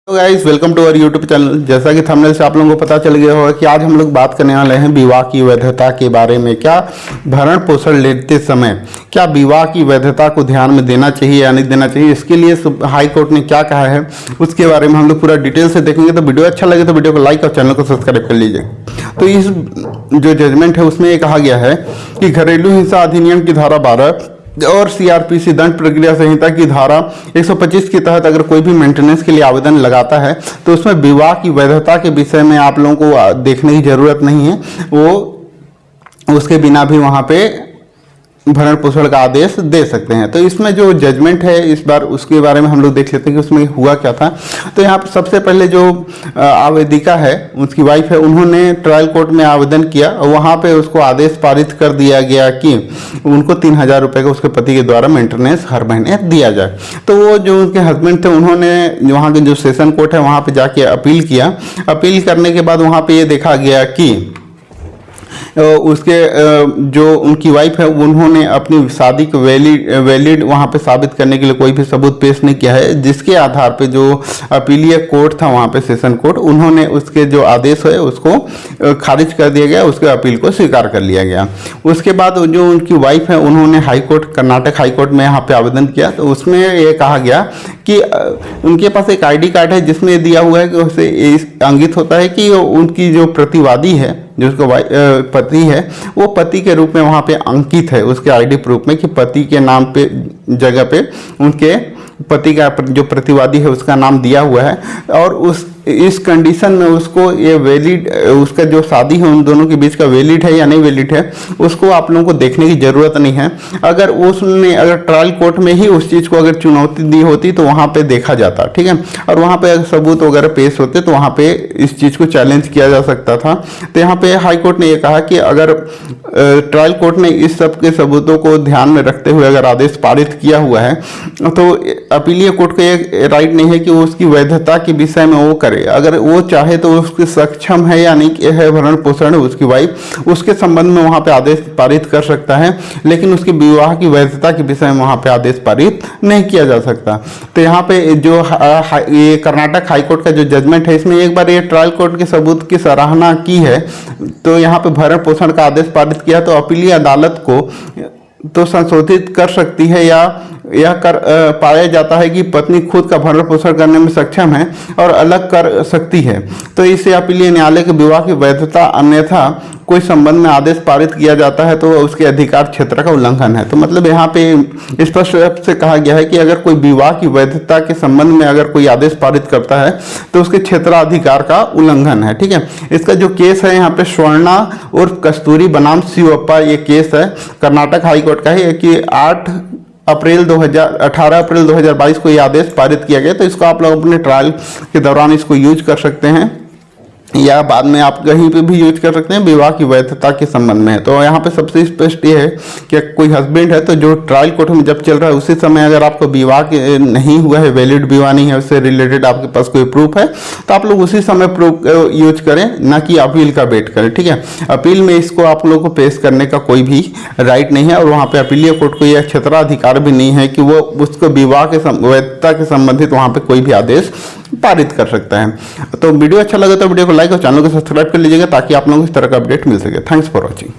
तो guys welcome to our YouTube channel. जैसा कि थंबनेल से आप लोगों को पता चल गया होगा कि आज हम लोग बात करने वाले हैं विवाह की वैधता के बारे में। क्या भरण पोषण लेते समय क्या विवाह की वैधता को ध्यान में देना चाहिए या नहीं देना चाहिए, इसके लिए हाई कोर्ट ने क्या कहा है उसके बारे में हम लोग पूरा डिटेल से देखेंगे। तो वीडियो अच्छा लगे तो वीडियो को लाइक और चैनल को सब्सक्राइब कर लीजिए। तो इस जो जजमेंट है उसमें ये कहा गया है कि घरेलू हिंसा अधिनियम की धारा 12 और सीआरपीसी दंड प्रक्रिया संहिता की धारा 125 के तहत अगर कोई भी मेंटेनेंस के लिए आवेदन लगाता है तो उसमें विवाह की वैधता के विषय में आप लोगों को देखने की जरूरत नहीं है, वो उसके बिना भी वहाँ पे भरण पोषण का आदेश दे सकते हैं। तो इसमें जो जजमेंट है इस बार उसके बारे में हम लोग देख लेते हैं कि उसमें हुआ क्या था। तो यहाँ पर सबसे पहले जो आवेदिका है उसकी वाइफ है, उन्होंने ट्रायल कोर्ट में आवेदन किया और वहाँ पे उसको आदेश पारित कर दिया गया कि उनको 3,000 रुपये का उसके पति के द्वारा मेंटेनेंस हर महीने दिया जाए। तो वो जो उनके हस्बैंड थे उन्होंने वहाँ के जो सेशन कोर्ट है वहाँ पर जाके अपील किया। अपील करने के बाद वहाँ पर ये देखा गया कि उसके जो उनकी वाइफ है उन्होंने अपनी शादी को वैलिड वहाँ पे साबित करने के लिए कोई भी सबूत पेश नहीं किया है, जिसके आधार पे जो अपीलीय कोर्ट था वहाँ पे सेशन कोर्ट, उन्होंने उसके जो आदेश है उसको खारिज कर दिया गया, उसके अपील को स्वीकार कर लिया गया। उसके बाद जो उनकी वाइफ है उन्होंने high court Karnataka high court में यहाँ पे आवेदन किया। तो उसमें ये कहा गया कि उनके पास एक ID कार्ड है जिसमें दिया हुआ है कि उसे इंगित होता है कि उनकी जो प्रतिवादी है जो उसका पति है वो पति के रूप में वहाँ पे अंकित है उसके ID प्रूफ में कि पति के नाम पे जगह पे उनके पति का जो प्रतिवादी है उसका नाम दिया हुआ है। और इस कंडीशन में उसको ये वैलिड उसका जो शादी है उन दोनों के बीच का वैलिड है या नहीं वैलिड है उसको आप लोगों को देखने की ज़रूरत नहीं है। अगर अगर ट्रायल कोर्ट में ही उस चीज़ को अगर चुनौती दी होती तो वहाँ पे देखा जाता, ठीक है, और वहाँ पे अगर सबूत वगैरह पेश होते तो वहाँ पे इस चीज़ को चैलेंज किया जा सकता था। तो यहाँ पे हाई कोर्ट ने ये कहा कि अगर ट्रायल कोर्ट ने इस सब के सबूतों को ध्यान में रखते हुए अगर आदेश पारित किया हुआ है तो अपीलीय कोर्ट को ये राइट नहीं है कि वो उसकी वैधता के विषय में वो करे। अगर वो चाहे तो उसके सक्षम है या नहीं है भरण पोषण उसकी वाइफ, उसके संबंध में वहाँ पे आदेश पारित कर सकता है, लेकिन उसके विवाह की वैधता के विषय में वहाँ पे आदेश पारित नहीं किया जा सकता। तो यहाँ पे जो ये कर्नाटक हाईकोर्ट का जो जजमेंट है इसमें एक बार ये ट्रायल कोर्ट के सबूत की सराहना की है। तो यहाँ पे भरण पोषण का आदेश पारित किया तो अपीलीय अदालत को तो संशोधित कर सकती है या यह कर पाया जाता है कि पत्नी खुद का भरण पोषण करने में सक्षम है और अलग कर सकती है। तो इसे अपीलीय न्यायालय के विवाह की वैधता अन्यथा कोई संबंध में आदेश पारित किया जाता है तो उसके अधिकार क्षेत्र का उल्लंघन है। तो मतलब यहाँ पे स्पष्ट रूप से कहा गया है कि अगर कोई विवाह की वैधता के संबंध में अगर कोई आदेश पारित करता है तो उसके क्षेत्राधिकार का उल्लंघन है, ठीक है। इसका जो केस है यहाँ पे स्वर्णा और कस्तूरी बनाम शिवप्पा ये केस है कर्नाटक हाईकोर्ट का है कि 18 अप्रैल 2022 को ये आदेश पारित किया गया। तो इसको आप लोग अपने ट्रायल के दौरान इसको यूज कर सकते हैं या बाद में आप कहीं पे भी यूज कर सकते हैं विवाह की वैधता के संबंध में। तो यहाँ पे सबसे स्पष्ट ये है कि कोई हस्बैंड है तो जो ट्रायल कोर्ट में जब चल रहा है उसी समय अगर आपको विवाह के नहीं हुआ है, वैलिड विवाह नहीं है, उससे रिलेटेड आपके पास कोई प्रूफ है तो आप लोग उसी समय प्रूफ यूज करें, ना कि अपील का वेट करें, ठीक है। अपील में इसको आप लोगों को पेश करने का कोई भी राइट नहीं है और वहाँ पे अपीलीय कोर्ट को यह क्षेत्राधिकार भी नहीं है कि वो उसको विवाह के वैधता के संबंधित वहाँ पे कोई भी आदेश पारित कर सकता है। तो वीडियो अच्छा लगा तो वीडियो को लाइक और चैनल को सब्सक्राइब कर लीजिएगा ताकि आप लोगों को इस तरह का अपडेट मिल सके। Thanks for watching.